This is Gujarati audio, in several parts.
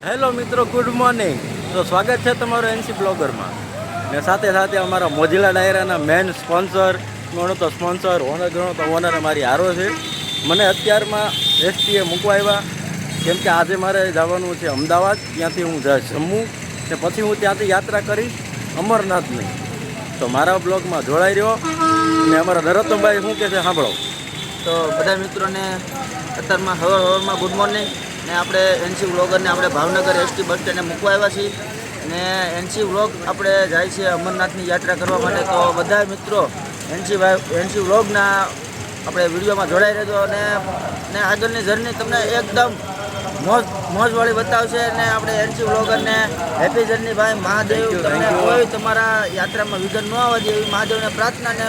હેલો મિત્રો, ગુડ મોર્નિંગ. તો સ્વાગત છે તમારું એનસી બ્લોગરમાં. ને સાથે સાથે અમારા મોજીલા ડાયરાના મેન સ્પોન્સર ગણો તો સ્પોન્સર, ઓનર ગણો તો ઓનર અમારી હારો છે. મને અત્યારમાં એસટીએ મૂકવા આવ્યા, કેમ કે આજે મારે જવાનું છે અમદાવાદ. ત્યાંથી હું જમ્મુ ને પછી હું ત્યાંથી યાત્રા કરીશ અમરનાથની. તો મારા બ્લોગમાં જોડાઈ રહ્યો. ને અમારા નરોત્તમભાઈ શું કહે છે સાંભળો. તો બધા મિત્રોને અત્યારમાં હવારમાં ગુડ મોર્નિંગ. ને આપણે એનસી વ્લોગરને આપણે ભાવનગર એસટી બસ સ્ટેન્ડે મૂકવા આવ્યા છીએ. ને એનસી વ્લોગ આપણે જાય છે અમરનાથની યાત્રા કરવા માટે. તો બધા મિત્રો એનસી વ્લોગના આપણે વિડીયોમાં જોડાઈ રહેજો ને આગળની જર્ની તમને એકદમ મોજવાળી બતાવશે. ને આપણે એનસી વ્લોગરને હેપી જર્ની ભાઈ. મહાદેવ તમને કોઈ તમારા યાત્રામાં વિઘ્ન ન આવવા દે એવી મહાદેવને પ્રાર્થના. ને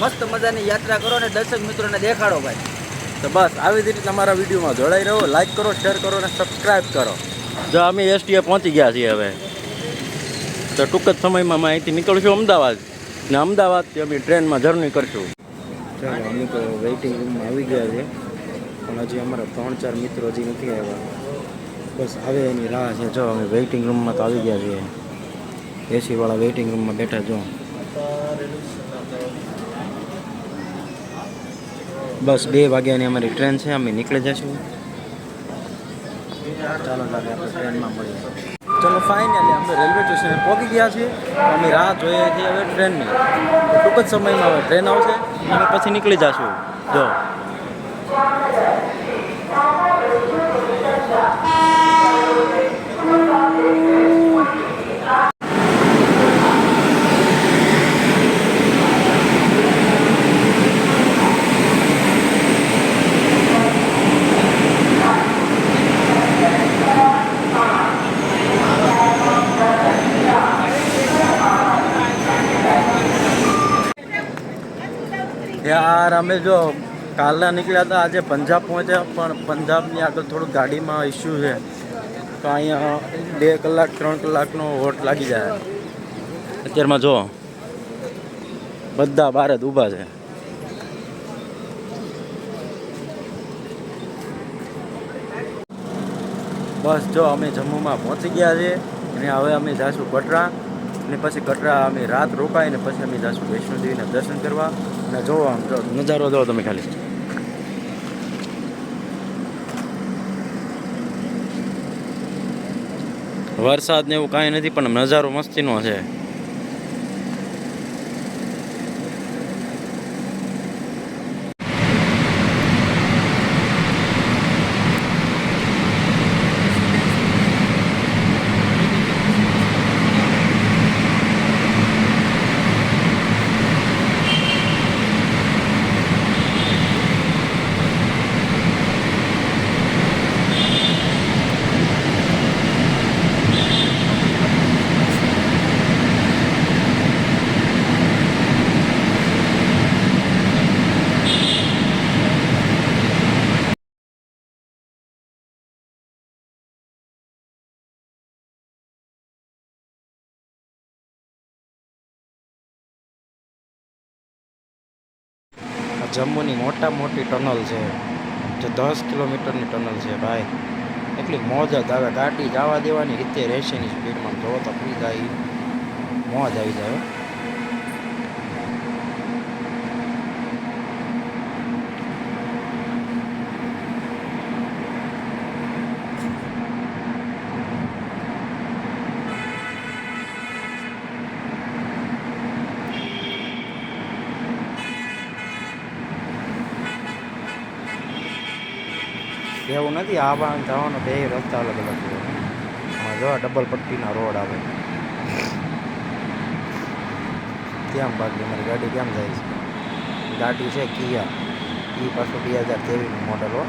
મસ્ત મજાની યાત્રા કરો ને દર્શક મિત્રોને દેખાડો ભાઈ. તો બસ આવી જ રીતે તમારા વિડીયોમાં જોડાઈ રહો. લાઈક કરો, શેર કરો અને સબસ્ક્રાઈબ કરો. જો અમે એસટીએ પહોંચી ગયા છીએ હવે. તો ટૂંક જ સમયમાં અમે અહીંથી નીકળશું અમદાવાદ. ને અમદાવાદથી અમે ટ્રેનમાં જર્ની કરશું. ચાલો, અમે તો વેઇટિંગ રૂમમાં આવી ગયા છે, પણ હજી અમારા 3-4 મિત્રો હજી નથી આવ્યા. બસ આવે એની રાહ છે. જો અમે વેઇટિંગ રૂમમાં તો આવી ગયા છીએ. એસીવાળા વેઇટિંગ રૂમમાં બેઠા. જો બસ 2 વાગ્યાની અમારી ટ્રેન છે. અમે નીકળી જઈશું. ચાલો લાગે આપણે ટ્રેનમાં મળીએ. ચલો ફાઇનલી અમે રેલવે સ્ટેશને પહોંચી ગયા છીએ. અમે રાહ જોઈએ છીએ હવે ટ્રેનની. ટૂંક જ સમયમાં હવે ટ્રેન આવશે અને પછી નીકળી જશું. જો યાર, અમે જો કાલના નીકળ્યા હતા, આજે પંજાબ પહોંચ્યા, પણ પંજાબની આગળ થોડુંક ગાડીમાં ઇસ્યુ છે. તો અહીંયા 2 કલાક 3 કલાકનો વોટ લાગી જાય. અત્યારમાં જો બધા બહાર જ ઊભા છે. બસ જો અમે જમ્મુમાં પહોંચી ગયા છીએ અને હવે અમે જઈશું કટરા. ને પછી કટરા અમે રાત રોકાઈને પછી અમે જઈશું વૈષ્ણોદેવીના દર્શન કરવા. અને જોવો આમ જો નજારો જોવો તમે ખાલી. વરસાદ ને એવું કાંઈ નથી, પણ નજારો મસ્તીનો છે. જમ્મુની મોટી ટનલ છે, જે 10 કિલોમીટરની ટનલ છે ભાઈ. એટલી મોજ જ આવે. ગાડી જવા દેવાની રીતે રહેશે ની સ્પીડમાં. જો તો ફ્રી જાય, મોજ આવી જાય. એવું નથી, આવવાનું જવાનો 2 રસ્તા અલગ અલગ છે. જો ડબલ પટ્ટીના રોડ આવે. કેમ બાકી મારી ગાડી કેમ જાય છે? ગાડી છે કિયા, એ પાછું 2023નું મોડલ હો.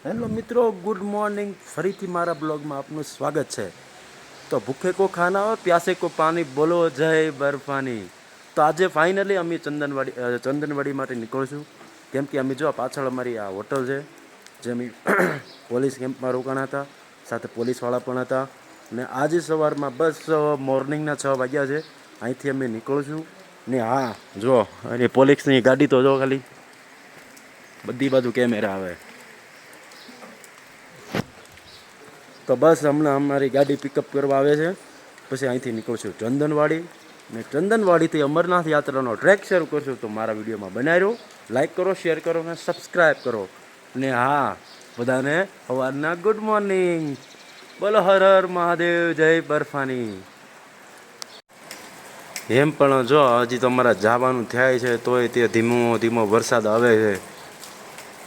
હેલો મિત્રો, ગુડ મોર્નિંગ. ફરીથી મારા બ્લોગમાં આપનું સ્વાગત છે. તો ભૂખે કો ખાના હો, પ્યાસે કો પાણી, બોલો જય બરફાની. તો આજે ફાઇનલી અમે ચંદનવાડી માટે નીકળશું. કેમ કે અમે જો પાછળ અમારી આ હોટલ છે, જે અમે પોલીસ કેમ્પમાં રોકાણા હતા. સાથે પોલીસવાળા પણ હતા. ને આજે સવારમાં બસ મોર્નિંગના 6 વાગ્યા છે. અહીંથી અમે નીકળશું. ને હા જો અને પોલીસની ગાડી તો જો ખાલી બધી બાજુ કેમેરા આવે. તો બસ હમણાં અમારી ગાડી પિકઅપ કરવા આવે છે, પછી અહીંથી નીકળશું ચંદનવાડી, ને ચંદનવાડીથી અમરનાથ યાત્રાનો ટ્રેક શરૂ કરશું. તો મારા વિડીયોમાં બનાવી રહ્યો, લાઇક કરો, શેર કરો અને સબસ્ક્રાઈબ કરો. ને હા, બધાને સવારના ગુડ મોર્નિંગ. બોલો હર હર મહાદેવ, જય બર્ફાની. એમ પણ જો હજી તો અમારા જવાનું થાય છે, તોય તે ધીમો ધીમો વરસાદ આવે છે.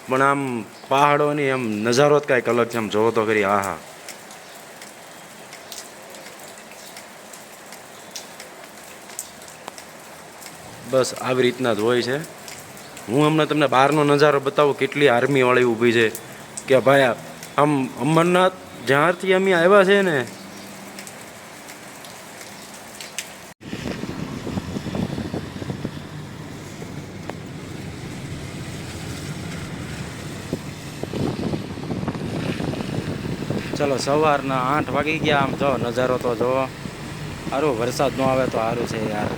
પણ આમ પહાડોની એમ નજારો જ કાંઈક અલગ છે, આમ જોવો તો કરી. હા હા, બસ આવી રીતના જ હોય છે. હું હમણાં તમને બહારનો નજારો બતાવું, કેટલી આર્મીવાળી ઊભી છે કે ભાઈ આમ અમરનાથ જ્યારથી અમે આવ્યા છે ને, ચલો સવારના 8 વાગી ગયા. આમ જો નજારો તો જો, સારું વરસાદ ન આવે તો સારું છે યાર.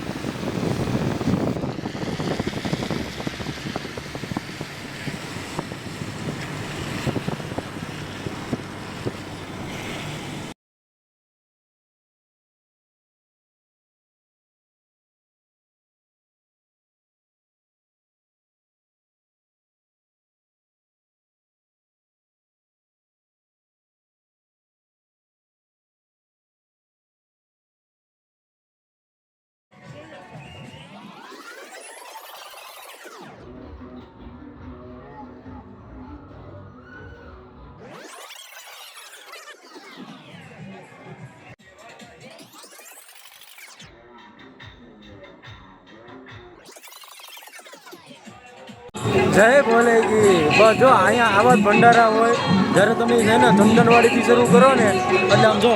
જય ભોલેજી. બસ જો અહીંયા આવા જ ભંડારા હોય જ્યારે તમે છે ને ચંદનવાડીથી શરૂ કરો ને, એટલે આમ જો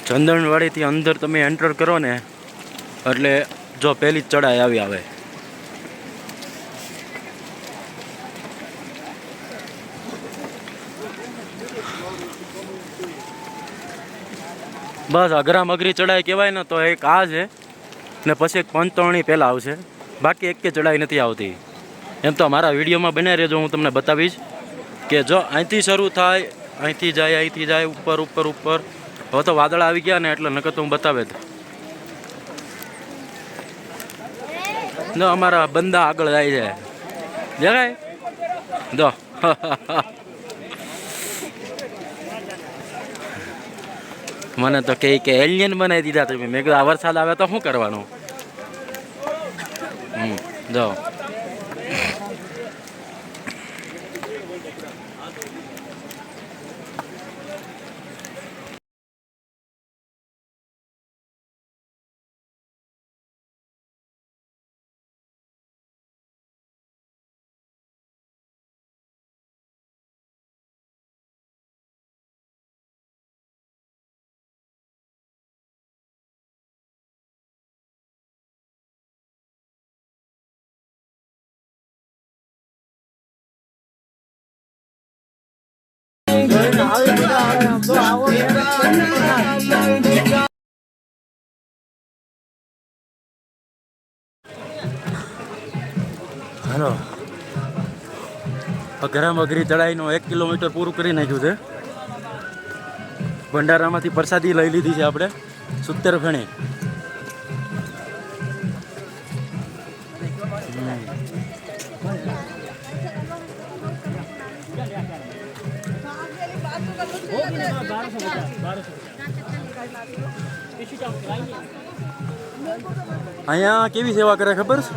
ચંદનવાડીથી અંદર તમે એન્ટર કરો ને, એટલે જો પહેલી જ ચડાઈ આવી આવે. બસ અઘરામ અઘરી ચડાઈ કહેવાય ને તો એક આ છે, ને પછી એક પંચતરણી પહેલાં આવશે. બાકી એક કે ચડાઈ નથી આવતી. એમ તો મારા વિડીયોમાં બનાવી રહેજો, હું તમને બતાવીશ કે જો અહીંથી શરૂ થાય, અહીંથી જાય ઉપર ઉપર ઉપર. હવે તો વાદળ આવી ગયા ને, એટલે નકર તો હું બતાવે જ. જો અમારા બંદા આગળ જાય છે, દેખાય જો. મને તો કે એલિયન બનાવી દીધા તમે. મેં કીધું આ વરસાદ આવે તો શું કરવાનું. જો હાલો અઘરામાં અઘરી ચડાઈનો 1 કિલોમીટર પૂરું કરી નાખ્યું છે. ભંડારામાંથી પ્રસાદી લઈ લીધી છે આપણે 70 ફેણી. અહીંયા કેવી સેવા કરે ખબર છે?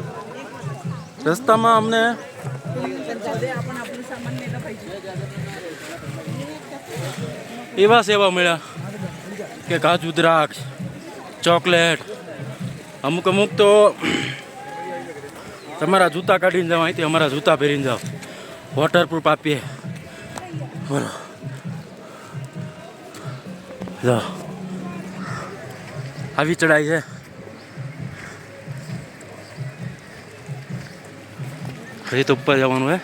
રસ્તામાં અમને એવા સેવા મળ્યા કે કાજુ દ્રાક્ષ, ચોકલેટ, અમુક અમુક તો તમારા જૂતા કાઢીને જાઓ, અહીંથી અમારા જૂતા પહેરીને જાઓ, વોટરપ્રૂફ આપીએ. બોલો જાઓ, આવી ચડાઈ છે. હજી તો ઉપર જવાનું હે.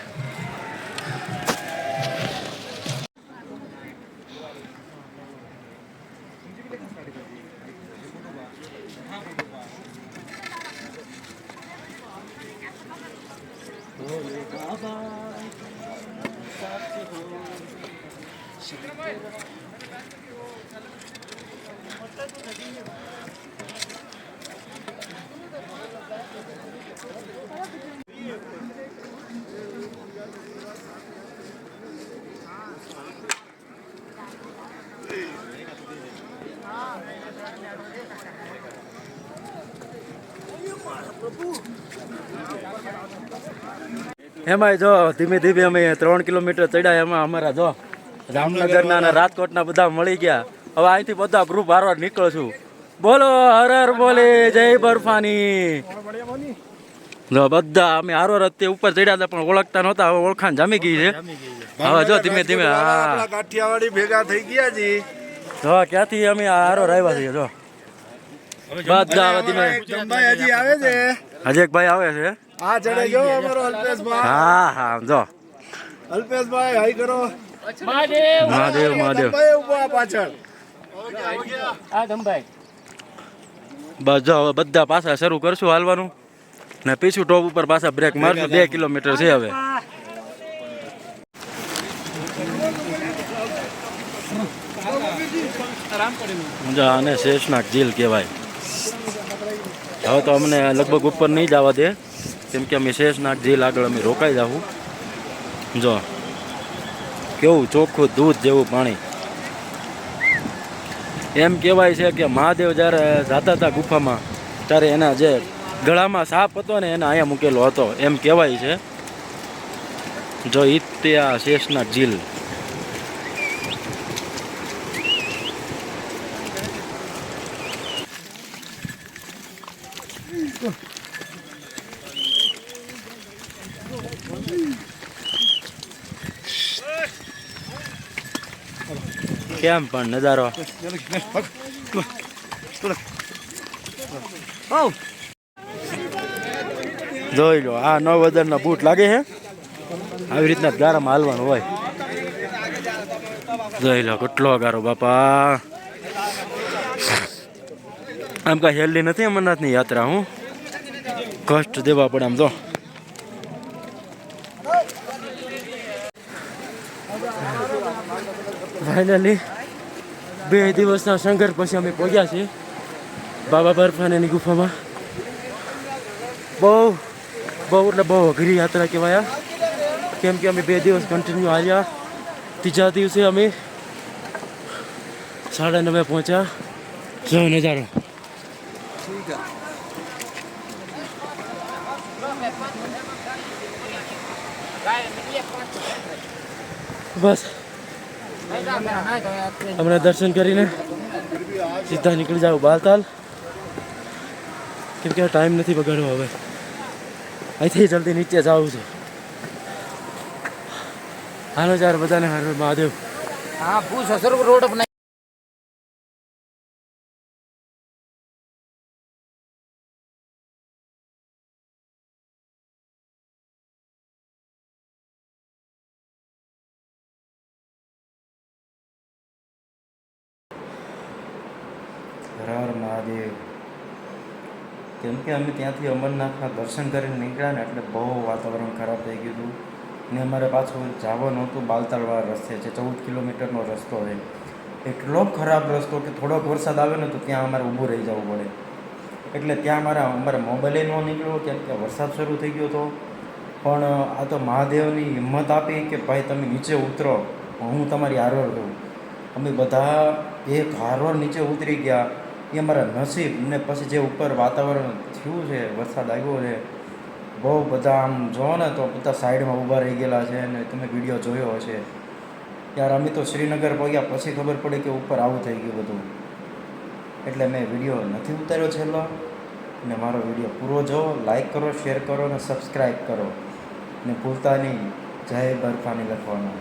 એમાંય જો ધીમે ધીમે અમે 3 કિલોમીટર ચડ્યા. એમાં અમારા જો જામનગરના અને રાજકોટના બધા મળી ગયા. હવે અહીંથી બધા ગ્રુપ હારવાર નીકળશું. બોલો હર હર બોલે જય બરફાની. જો બધા અમે હારવાર તે ઉપર ચડ્યા હતા પણ ઓળખતા નહોતા. હવે ઓળખાણ જામી ગઈ છે. હવે જો ધીમે ધીમે હા કાઠિયાવાડી ભેગા થઈ ગયા જી. જો ક્યાંથી અમે હારવાર આવ્યા છીએ. જો બધા હવે ધીમે જમભાઈ હજી આવે છે. હજી એક ભાઈ આવે છે. આ ચડે જો અમારો અલ્પેશભાઈ. હા હા જો અલ્પેશભાઈ હાઈ કરો. મહાદેવ મહાદેવ. ભાઈ ઉભા પાછળ. બસ જો હવે બધા પાછા શરૂ કરશું હાલવાનું ને પીછું ટોપ ઉપર પાછા બ્રેક મારશું. 2 કિલોમીટર છે હવે. આને શેષનાગ ઝીલ કહેવાય. હવે તો અમને લગભગ ઉપર નહીં જવા દે કેમ કે અમે શેષનાગ ઝીલ આગળ અમે રોકાઈ જાવું. જો કેવું ચોખ્ખું દૂધ જેવું પાણી. એમ કહેવાય છે કે મહાદેવ જ્યારે જતા હતા ગુફામાં ત્યારે એના જે ગળામાં સાપ હતો ને એને અહીંયા મૂકેલો હતો એમ કહેવાય છે. જો ઈ તે આ શેષનાગ ઝીલ. કેમ પણ નજારો જોઈ લો. આ 9 બૂટ લાગે છે. આવી રીતના ગારામાં હાલવાનું હોય. જોઈ લો કેટલો ગારો બાપા. આમ કાંઈ હેલ્ધી નથી અમરનાથની યાત્રા. હું કષ્ટ દેવા પડે આમ. જો ફાઇનલી 2 દિવસના સંઘર્ષ પછી અમે પહોંચ્યા છીએ બાબા બરફાનીની ગુફામાં. બહુ એટલે બહુ અઘરી યાત્રા કહેવાય. કેમ કે અમે 2 દિવસ કન્ટિન્યુ હાલ્યા. ત્રીજા દિવસે અમે 9:30 પહોંચ્યા. જો નજારો. બસ હમણાં દર્શન કરીને સીધા નીકળી જાવ બાલતાલ. કેમ કે ટાઈમ નથી બગાડવો. હવે અહીંથી જલ્દી નીચે જવું છે. હાલો ચાર બધાને હર હર મહાદેવ. हाँ पूछ ससुर रोड अपना હર હર મહાદેવ. કેમ કે અમે ત્યાંથી અમરનાથના દર્શન કરીને નીકળ્યા ને એટલે બહુ વાતાવરણ ખરાબ થઈ ગયું હતું ને અમારે પાછું જવાનું હતું બાલતાળવાળા રસ્તે છે 14 કિલોમીટરનો રસ્તો છે. એટલો ખરાબ રસ્તો કે થોડોક વરસાદ આવે ને તો ત્યાં અમારે ઊભું રહી જવું પડે. એટલે ત્યાં અમારે મોબાઈલે ન નીકળ્યો કેમ કે વરસાદ શરૂ થઈ ગયો હતો. પણ આ તો મહાદેવની હિંમત આપી કે ભાઈ તમે નીચે ઉતરો, હું તમારી હારવાર છું. અમે બધા એક હારવાર નીચે ઉતરી ગયા. એ અમારા નસીબ ને પછી જે ઉપર વાતાવરણ થયું છે, વરસાદ આવ્યો છે, બહુ બધા આમ જોવો ને તો બધા સાઈડમાં ઊભા રહી ગયેલા છે ને તમે વિડીયો જોયો હશે. યાર અમે તો શ્રીનગર પહોંચ્યા પછી ખબર પડી કે ઉપર આવું થઈ ગયું બધું. એટલે મેં વિડીયો નથી ઉતાર્યો છેલ્લો. ને મારો વિડીયો પૂરો જો, લાઈક કરો, શેર કરો ને સબસ્ક્રાઈબ કરો ને ભૂલતા નહીં જય બરફાની લખવાનું.